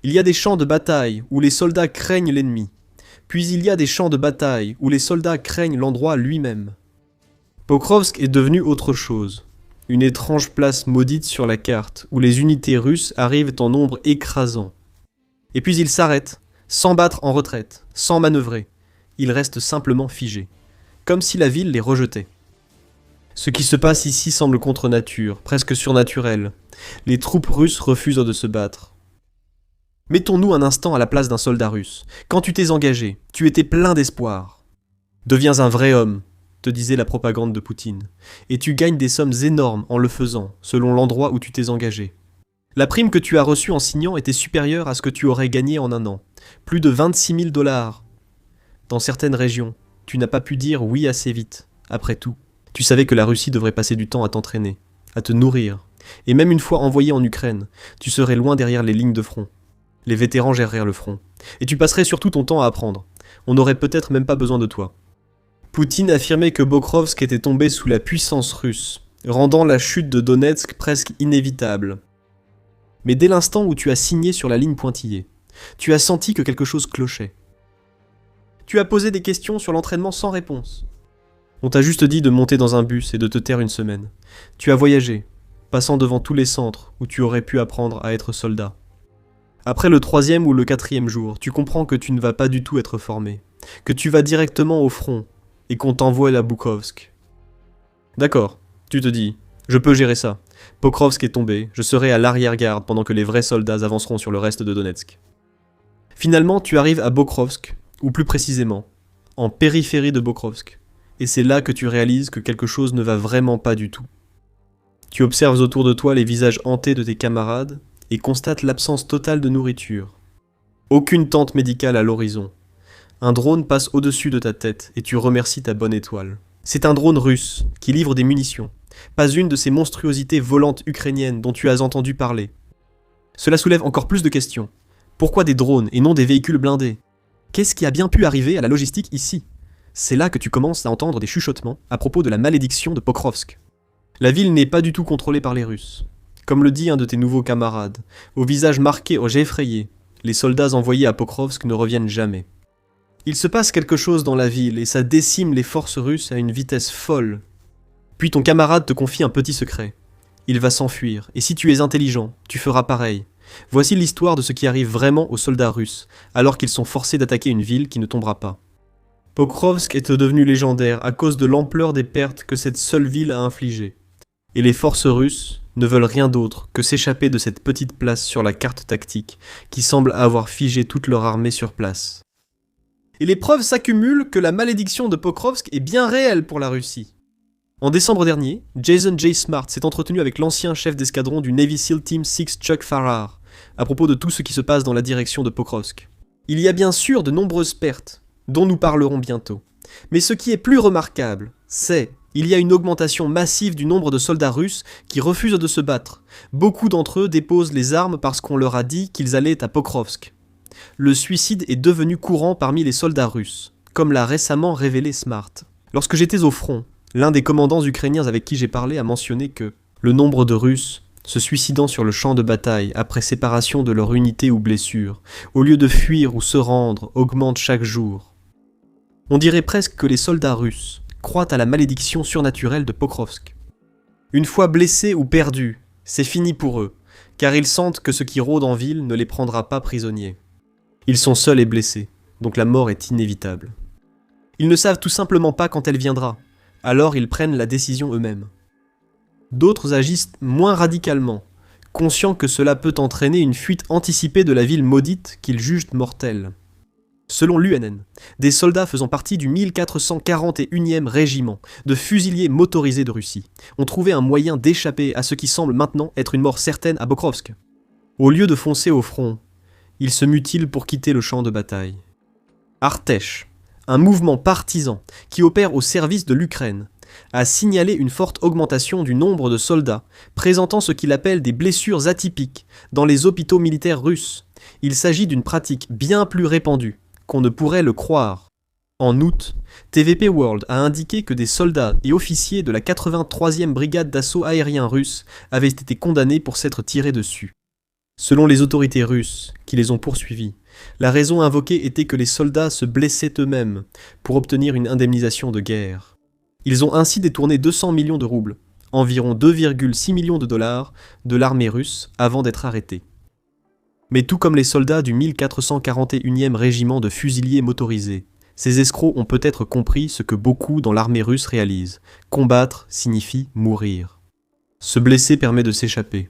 Il y a des champs de bataille où les soldats craignent l'ennemi. Puis il y a des champs de bataille où les soldats craignent l'endroit lui-même. Pokrovsk est devenu autre chose. Une étrange place maudite sur la carte où les unités russes arrivent en nombre écrasant. Et puis ils s'arrêtent, sans battre en retraite, sans manœuvrer. Ils restent simplement figés, comme si la ville les rejetait. Ce qui se passe ici semble contre nature, presque surnaturel. Les troupes russes refusent de se battre. Mettons-nous un instant à la place d'un soldat russe. Quand tu t'es engagé, tu étais plein d'espoir. Deviens un vrai homme, te disait la propagande de Poutine, et tu gagnes des sommes énormes en le faisant, selon l'endroit où tu t'es engagé. La prime que tu as reçue en signant était supérieure à ce que tu aurais gagné en un an. Plus de 26 000 $. Dans certaines régions, tu n'as pas pu dire oui assez vite. Après tout, tu savais que la Russie devrait passer du temps à t'entraîner, à te nourrir, et même une fois envoyé en Ukraine, tu serais loin derrière les lignes de front. Les vétérans géreraient le front, et tu passerais surtout ton temps à apprendre. On n'aurait peut-être même pas besoin de toi. Poutine affirmait que Pokrovsk était tombé sous la puissance russe, rendant la chute de Donetsk presque inévitable. Mais dès l'instant où tu as signé sur la ligne pointillée, tu as senti que quelque chose clochait. Tu as posé des questions sur l'entraînement sans réponse. On t'a juste dit de monter dans un bus et de te taire une semaine. Tu as voyagé, passant devant tous les centres où tu aurais pu apprendre à être soldat. Après le 3e ou le 4e jour, tu comprends que tu ne vas pas du tout être formé, que tu vas directement au front et qu'on t'envoie à Bukovsk. D'accord, tu te dis, je peux gérer ça. Pokrovsk est tombé, je serai à l'arrière-garde pendant que les vrais soldats avanceront sur le reste de Donetsk. Finalement, tu arrives à Pokrovsk, ou plus précisément, en périphérie de Pokrovsk, et c'est là que tu réalises que quelque chose ne va vraiment pas du tout. Tu observes autour de toi les visages hantés de tes camarades et constates l'absence totale de nourriture. Aucune tente médicale à l'horizon. Un drone passe au-dessus de ta tête et tu remercies ta bonne étoile. C'est un drone russe qui livre des munitions, pas une de ces monstruosités volantes ukrainiennes dont tu as entendu parler. Cela soulève encore plus de questions. Pourquoi des drones et non des véhicules blindés ? Qu'est-ce qui a bien pu arriver à la logistique ici ? C'est là que tu commences à entendre des chuchotements à propos de la malédiction de Pokrovsk. La ville n'est pas du tout contrôlée par les Russes. Comme le dit un de tes nouveaux camarades, au visage marqué au jet effrayé, les soldats envoyés à Pokrovsk ne reviennent jamais. Il se passe quelque chose dans la ville et ça décime les forces russes à une vitesse folle. Puis ton camarade te confie un petit secret. Il va s'enfuir, et si tu es intelligent, tu feras pareil. Voici l'histoire de ce qui arrive vraiment aux soldats russes, alors qu'ils sont forcés d'attaquer une ville qui ne tombera pas. Pokrovsk est devenu légendaire à cause de l'ampleur des pertes que cette seule ville a infligées. Et les forces russes ne veulent rien d'autre que s'échapper de cette petite place sur la carte tactique qui semble avoir figé toute leur armée sur place. Et les preuves s'accumulent que la malédiction de Pokrovsk est bien réelle pour la Russie. En décembre dernier, Jason J. Smart s'est entretenu avec l'ancien chef d'escadron du Navy SEAL Team 6 Chuck Farrar à propos de tout ce qui se passe dans la direction de Pokrovsk. Il y a bien sûr de nombreuses pertes, dont nous parlerons bientôt. Mais ce qui est plus remarquable, c'est il y a une augmentation massive du nombre de soldats russes qui refusent de se battre. Beaucoup d'entre eux déposent les armes parce qu'on leur a dit qu'ils allaient à Pokrovsk. Le suicide est devenu courant parmi les soldats russes, comme l'a récemment révélé Smart. Lorsque j'étais au front, l'un des commandants ukrainiens avec qui j'ai parlé a mentionné que le nombre de Russes se suicidant sur le champ de bataille après séparation de leur unité ou blessure, au lieu de fuir ou se rendre, augmente chaque jour. On dirait presque que les soldats russes croient à la malédiction surnaturelle de Pokrovsk. Une fois blessés ou perdus, c'est fini pour eux, car ils sentent que ce qui rôde en ville ne les prendra pas prisonniers. Ils sont seuls et blessés, donc la mort est inévitable. Ils ne savent tout simplement pas quand elle viendra, alors ils prennent la décision eux-mêmes. D'autres agissent moins radicalement, conscients que cela peut entraîner une fuite anticipée de la ville maudite qu'ils jugent mortelle. Selon l'UNN, des soldats faisant partie du 1441e régiment de fusiliers motorisés de Russie ont trouvé un moyen d'échapper à ce qui semble maintenant être une mort certaine à Pokrovsk. Au lieu de foncer au front, ils se mutilent pour quitter le champ de bataille. Artesh, un mouvement partisan qui opère au service de l'Ukraine, a signalé une forte augmentation du nombre de soldats présentant ce qu'il appelle des blessures atypiques dans les hôpitaux militaires russes. Il s'agit d'une pratique bien plus répandue qu'on ne pourrait le croire. En août, TVP World a indiqué que des soldats et officiers de la 83e brigade d'assaut aérien russe avaient été condamnés pour s'être tirés dessus. Selon les autorités russes, qui les ont poursuivis, la raison invoquée était que les soldats se blessaient eux-mêmes pour obtenir une indemnisation de guerre. Ils ont ainsi détourné 200 millions de roubles, environ 2,6 millions de dollars, de l'armée russe avant d'être arrêtés. Mais tout comme les soldats du 1441e régiment de fusiliers motorisés, ces escrocs ont peut-être compris ce que beaucoup dans l'armée russe réalisent. Combattre signifie mourir. Se blesser permet de s'échapper.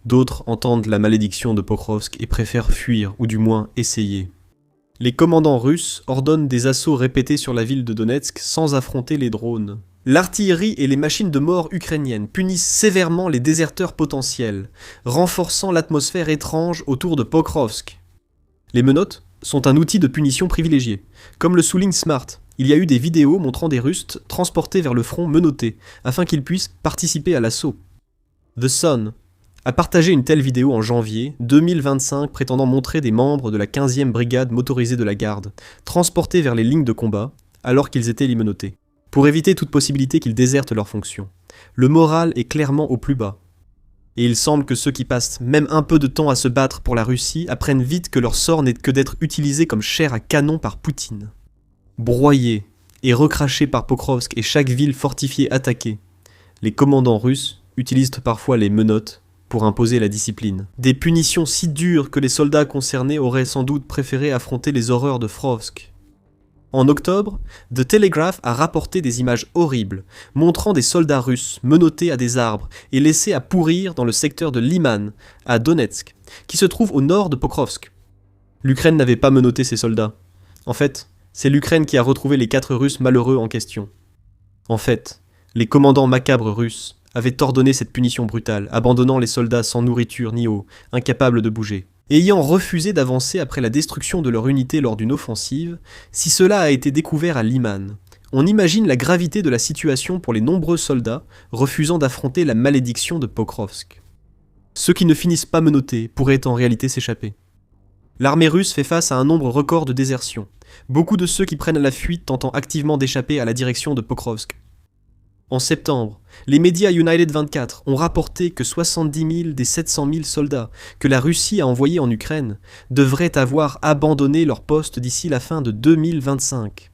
D'autres entendent la malédiction de Pokrovsk et préfèrent fuir, ou du moins essayer. Les commandants russes ordonnent des assauts répétés sur la ville de Donetsk sans affronter les drones. L'artillerie et les machines de mort ukrainiennes punissent sévèrement les déserteurs potentiels, renforçant l'atmosphère étrange autour de Pokrovsk. Les menottes sont un outil de punition privilégié. Comme le souligne Smart, il y a eu des vidéos montrant des Russes transportés vers le front menottés, afin qu'ils puissent participer à l'assaut. The Sun a partagé une telle vidéo en janvier 2025 prétendant montrer des membres de la 15e brigade motorisée de la garde, transportés vers les lignes de combat, alors qu'ils étaient limenottés, pour éviter toute possibilité qu'ils désertent leurs fonctions. Le moral est clairement au plus bas. Et il semble que ceux qui passent même un peu de temps à se battre pour la Russie apprennent vite que leur sort n'est que d'être utilisé comme chair à canon par Poutine. Broyés et recrachés par Pokrovsk et chaque ville fortifiée attaquée, les commandants russes utilisent parfois les menottes pour imposer la discipline. Des punitions si dures que les soldats concernés auraient sans doute préféré affronter les horreurs de Frovsk. En octobre, The Telegraph a rapporté des images horribles, montrant des soldats russes menottés à des arbres et laissés à pourrir dans le secteur de Liman, à Donetsk, qui se trouve au nord de Pokrovsk. L'Ukraine n'avait pas menotté ses soldats. En fait, c'est l'Ukraine qui a retrouvé les 4 Russes malheureux en question. En fait, les commandants macabres russes avaient ordonné cette punition brutale, abandonnant les soldats sans nourriture ni eau, incapables de bouger. Ayant refusé d'avancer après la destruction de leur unité lors d'une offensive, si cela a été découvert à Liman, on imagine la gravité de la situation pour les nombreux soldats refusant d'affronter la malédiction de Pokrovsk. Ceux qui ne finissent pas menottés pourraient en réalité s'échapper. L'armée russe fait face à un nombre record de désertions, beaucoup de ceux qui prennent la fuite tentant activement d'échapper à la direction de Pokrovsk. En septembre, les médias United 24 ont rapporté que 70 000 des 700 000 soldats que la Russie a envoyés en Ukraine devraient avoir abandonné leur poste d'ici la fin de 2025.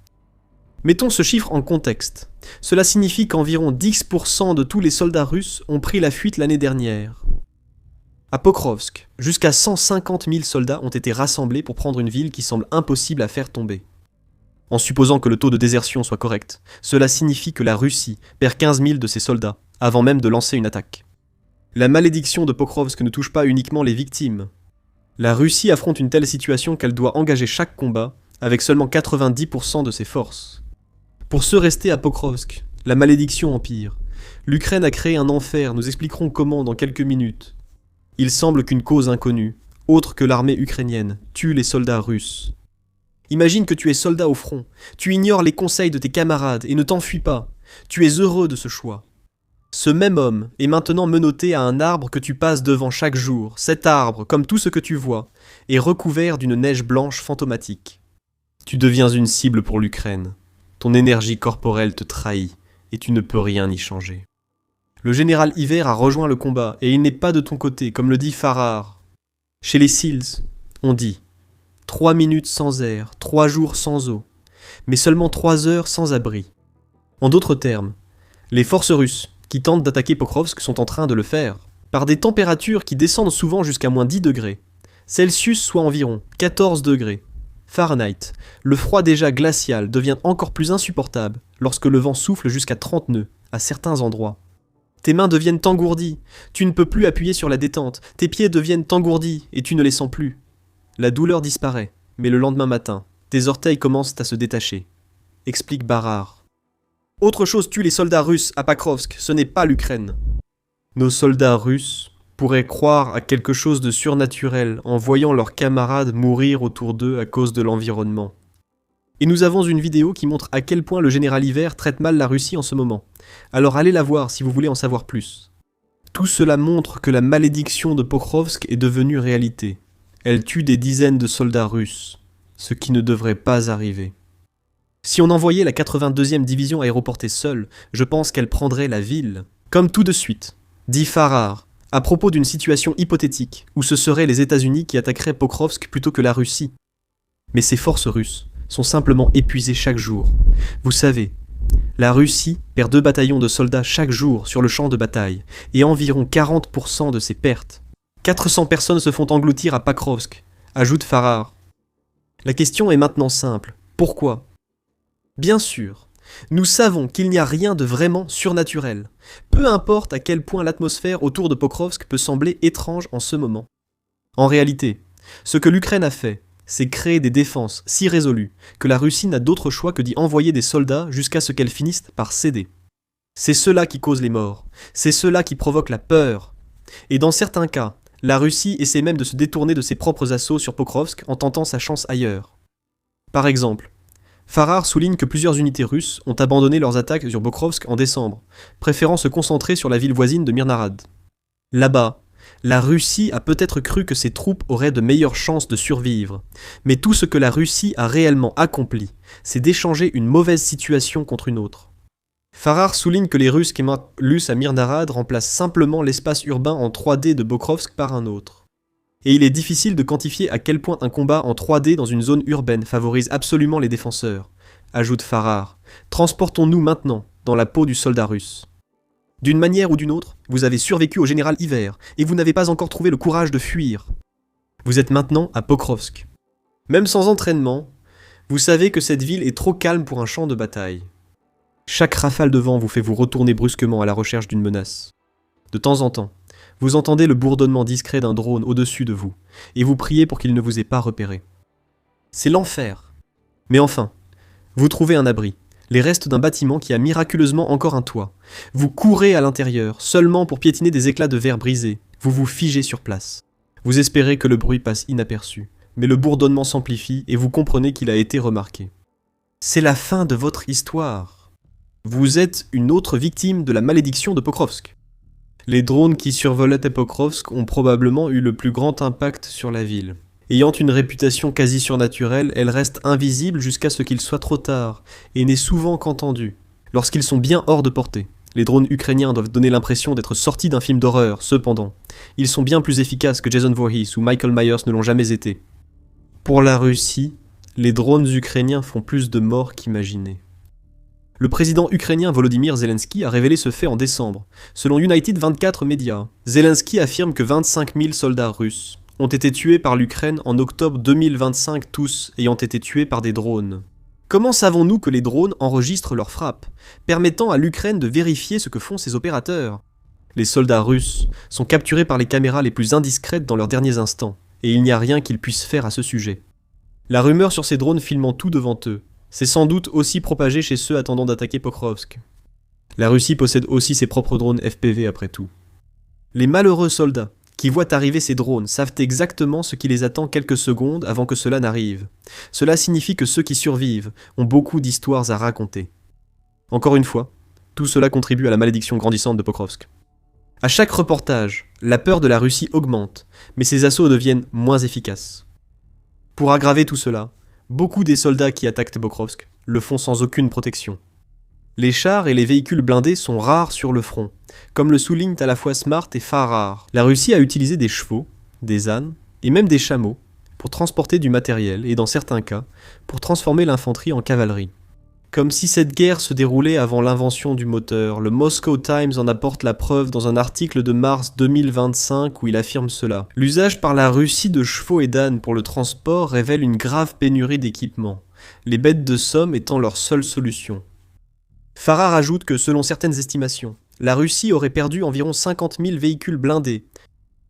Mettons ce chiffre en contexte. Cela signifie qu'environ 10% de tous les soldats russes ont pris la fuite l'année dernière. À Pokrovsk, jusqu'à 150 000 soldats ont été rassemblés pour prendre une ville qui semble impossible à faire tomber. En supposant que le taux de désertion soit correct, cela signifie que la Russie perd 15 000 de ses soldats, avant même de lancer une attaque. La malédiction de Pokrovsk ne touche pas uniquement les victimes. La Russie affronte une telle situation qu'elle doit engager chaque combat avec seulement 90% de ses forces. Pour ceux restés à Pokrovsk, la malédiction empire. L'Ukraine a créé un enfer, nous expliquerons comment dans quelques minutes. Il semble qu'une cause inconnue, autre que l'armée ukrainienne, tue les soldats russes. Imagine que tu es soldat au front, tu ignores les conseils de tes camarades et ne t'enfuis pas. Tu es heureux de ce choix. Ce même homme est maintenant menotté à un arbre que tu passes devant chaque jour. Cet arbre, comme tout ce que tu vois, est recouvert d'une neige blanche fantomatique. Tu deviens une cible pour l'Ukraine. Ton énergie corporelle te trahit et tu ne peux rien y changer. Le général Hiver a rejoint le combat et il n'est pas de ton côté, comme le dit Farrar. Chez les SEALs, on dit 3 minutes sans air, 3 jours sans eau, mais seulement 3 heures sans abri. En d'autres termes, les forces russes qui tentent d'attaquer Pokrovsk sont en train de le faire, par des températures qui descendent souvent jusqu'à moins 10 degrés. Celsius soit environ 14 degrés. Fahrenheit, le froid déjà glacial devient encore plus insupportable lorsque le vent souffle jusqu'à 30 nœuds, à certains endroits. Tes mains deviennent engourdies, tu ne peux plus appuyer sur la détente, tes pieds deviennent engourdis et tu ne les sens plus. La douleur disparaît, mais le lendemain matin, tes orteils commencent à se détacher. Explique Barrard. Autre chose tue les soldats russes à Pokrovsk, ce n'est pas l'Ukraine. Nos soldats russes pourraient croire à quelque chose de surnaturel en voyant leurs camarades mourir autour d'eux à cause de l'environnement. Et nous avons une vidéo qui montre à quel point le général Hiver traite mal la Russie en ce moment. Alors allez la voir si vous voulez en savoir plus. Tout cela montre que la malédiction de Pokrovsk est devenue réalité. Elle tue des dizaines de soldats russes, ce qui ne devrait pas arriver. Si on envoyait la 82e division aéroportée seule, je pense qu'elle prendrait la ville. Comme tout de suite, dit Farrar, à propos d'une situation hypothétique où ce seraient les États-Unis qui attaqueraient Pokrovsk plutôt que la Russie. Mais ces forces russes sont simplement épuisées chaque jour. Vous savez, la Russie perd 2 bataillons de soldats chaque jour sur le champ de bataille, et environ 40% de ses pertes. 400 personnes se font engloutir à Pokrovsk, ajoute Farrar. La question est maintenant simple. Pourquoi ? Bien sûr, nous savons qu'il n'y a rien de vraiment surnaturel, peu importe à quel point l'atmosphère autour de Pokrovsk peut sembler étrange en ce moment. En réalité, ce que l'Ukraine a fait, c'est créer des défenses si résolues que la Russie n'a d'autre choix que d'y envoyer des soldats jusqu'à ce qu'elles finissent par céder. C'est cela qui cause les morts, c'est cela qui provoque la peur. Et dans certains cas, la Russie essaie même de se détourner de ses propres assauts sur Pokrovsk en tentant sa chance ailleurs. Par exemple, Farrar souligne que plusieurs unités russes ont abandonné leurs attaques sur Pokrovsk en décembre, préférant se concentrer sur la ville voisine de Mirnarad. Là-bas, la Russie a peut-être cru que ses troupes auraient de meilleures chances de survivre, mais tout ce que la Russie a réellement accompli, c'est d'échanger une mauvaise situation contre une autre. Farrar souligne que les Russes qui lussent à Mirnarad remplacent simplement l'espace urbain en 3D de Pokrovsk par un autre. Et il est difficile de quantifier à quel point un combat en 3D dans une zone urbaine favorise absolument les défenseurs, ajoute Farrar. Transportons-nous maintenant dans la peau du soldat russe. D'une manière ou d'une autre, vous avez survécu au général Hiver, et vous n'avez pas encore trouvé le courage de fuir. Vous êtes maintenant à Pokrovsk. Même sans entraînement, vous savez que cette ville est trop calme pour un champ de bataille. Chaque rafale de vent vous fait vous retourner brusquement à la recherche d'une menace. De temps en temps, vous entendez le bourdonnement discret d'un drone au-dessus de vous, et vous priez pour qu'il ne vous ait pas repéré. C'est l'enfer. Mais enfin, vous trouvez un abri, les restes d'un bâtiment qui a miraculeusement encore un toit. Vous courez à l'intérieur, seulement pour piétiner des éclats de verre brisés. Vous vous figez sur place. Vous espérez que le bruit passe inaperçu, mais le bourdonnement s'amplifie et vous comprenez qu'il a été remarqué. C'est la fin de votre histoire. Vous êtes une autre victime de la malédiction de Pokrovsk. Les drones qui survolaient Pokrovsk ont probablement eu le plus grand impact sur la ville. Ayant une réputation quasi surnaturelle, elle reste invisible jusqu'à ce qu'il soit trop tard, et n'est souvent qu'entendue, lorsqu'ils sont bien hors de portée. Les drones ukrainiens doivent donner l'impression d'être sortis d'un film d'horreur, cependant. Ils sont bien plus efficaces que Jason Voorhees ou Michael Myers ne l'ont jamais été. Pour la Russie, les drones ukrainiens font plus de morts qu'imaginés. Le président ukrainien Volodymyr Zelensky a révélé ce fait en décembre. Selon United 24 Media, Zelensky affirme que 25 000 soldats russes ont été tués par l'Ukraine en octobre 2025, tous ayant été tués par des drones. Comment savons-nous que les drones enregistrent leurs frappes, permettant à l'Ukraine de vérifier ce que font ses opérateurs ? Les soldats russes sont capturés par les caméras les plus indiscrètes dans leurs derniers instants, et il n'y a rien qu'ils puissent faire à ce sujet. La rumeur sur ces drones filmant tout devant eux s'est sans doute aussi propagée chez ceux attendant d'attaquer Pokrovsk. La Russie possède aussi ses propres drones FPV après tout. Les malheureux soldats qui voient arriver ces drones savent exactement ce qui les attend quelques secondes avant que cela n'arrive. Cela signifie que ceux qui survivent ont beaucoup d'histoires à raconter. Encore une fois, tout cela contribue à la malédiction grandissante de Pokrovsk. À chaque reportage, la peur de la Russie augmente, mais ses assauts deviennent moins efficaces. Pour aggraver tout cela, beaucoup des soldats qui attaquent Pokrovsk le font sans aucune protection. Les chars et les véhicules blindés sont rares sur le front, comme le soulignent à la fois Smart et Farrar. La Russie a utilisé des chevaux, des ânes et même des chameaux pour transporter du matériel et dans certains cas, pour transformer l'infanterie en cavalerie. Comme si cette guerre se déroulait avant l'invention du moteur, le Moscow Times en apporte la preuve dans un article de mars 2025 où il affirme cela. L'usage par la Russie de chevaux et d'ânes pour le transport révèle une grave pénurie d'équipement, les bêtes de somme étant leur seule solution. Farrar ajoute que, selon certaines estimations, la Russie aurait perdu environ 50 000 véhicules blindés.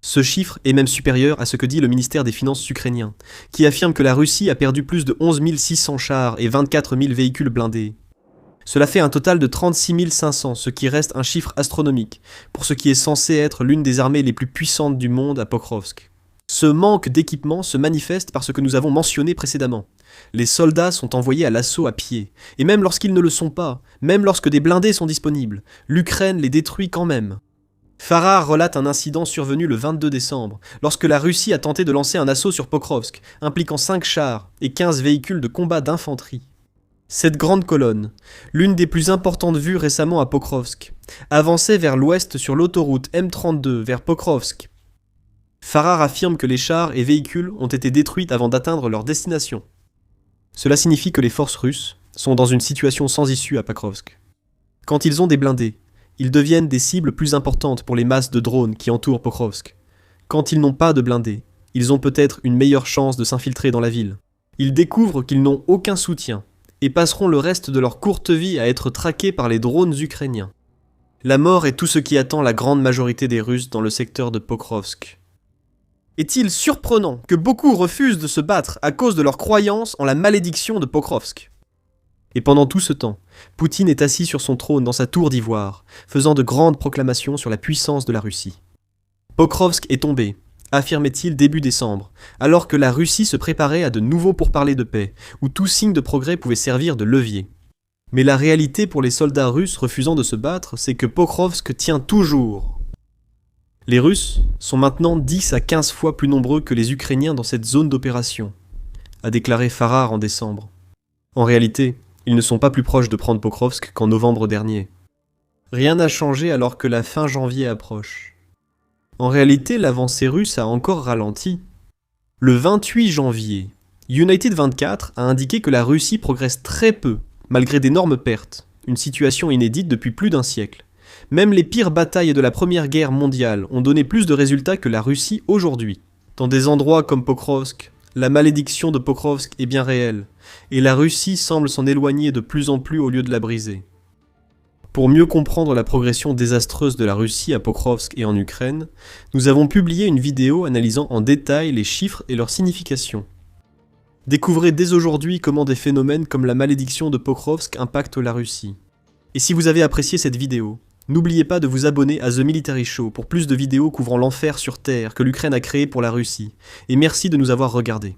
Ce chiffre est même supérieur à ce que dit le ministère des Finances ukrainien, qui affirme que la Russie a perdu plus de 11 600 chars et 24 000 véhicules blindés. Cela fait un total de 36 500, ce qui reste un chiffre astronomique, pour ce qui est censé être l'une des armées les plus puissantes du monde à Pokrovsk. Ce manque d'équipement se manifeste par ce que nous avons mentionné précédemment. Les soldats sont envoyés à l'assaut à pied, et même lorsqu'ils ne le sont pas, même lorsque des blindés sont disponibles, l'Ukraine les détruit quand même. Farrar relate un incident survenu le 22 décembre, lorsque la Russie a tenté de lancer un assaut sur Pokrovsk, impliquant 5 chars et 15 véhicules de combat d'infanterie. Cette grande colonne, l'une des plus importantes vues récemment à Pokrovsk, avançait vers l'ouest sur l'autoroute M32 vers Pokrovsk. Farrar affirme que les chars et véhicules ont été détruits avant d'atteindre leur destination. Cela signifie que les forces russes sont dans une situation sans issue à Pokrovsk. Quand ils ont des blindés, ils deviennent des cibles plus importantes pour les masses de drones qui entourent Pokrovsk. Quand ils n'ont pas de blindés, ils ont peut-être une meilleure chance de s'infiltrer dans la ville. Ils découvrent qu'ils n'ont aucun soutien et passeront le reste de leur courte vie à être traqués par les drones ukrainiens. La mort est tout ce qui attend la grande majorité des Russes dans le secteur de Pokrovsk. Est-il surprenant que beaucoup refusent de se battre à cause de leur croyance en la malédiction de Pokrovsk ? Et pendant tout ce temps, Poutine est assis sur son trône dans sa tour d'ivoire, faisant de grandes proclamations sur la puissance de la Russie. Pokrovsk est tombé, affirmait-il début décembre, alors que la Russie se préparait à de nouveaux pourparlers de paix, où tout signe de progrès pouvait servir de levier. Mais la réalité pour les soldats russes refusant de se battre, c'est que Pokrovsk tient toujours. Les Russes sont maintenant 10 à 15 fois plus nombreux que les Ukrainiens dans cette zone d'opération, a déclaré Farrar en décembre. En réalité, ils ne sont pas plus proches de prendre Pokrovsk qu'en novembre dernier. Rien n'a changé alors que la fin janvier approche. En réalité, l'avancée russe a encore ralenti. Le 28 janvier, United 24 a indiqué que la Russie progresse très peu, malgré d'énormes pertes, une situation inédite depuis plus d'un siècle. Même les pires batailles de la Première Guerre mondiale ont donné plus de résultats que la Russie aujourd'hui. Dans des endroits comme Pokrovsk, la malédiction de Pokrovsk est bien réelle, et la Russie semble s'en éloigner de plus en plus au lieu de la briser. Pour mieux comprendre la progression désastreuse de la Russie à Pokrovsk et en Ukraine, nous avons publié une vidéo analysant en détail les chiffres et leur signification. Découvrez dès aujourd'hui comment des phénomènes comme la malédiction de Pokrovsk impactent la Russie. Et si vous avez apprécié cette vidéo, n'oubliez pas de vous abonner à The Military Show pour plus de vidéos couvrant l'enfer sur Terre que l'Ukraine a créé pour la Russie, et merci de nous avoir regardés.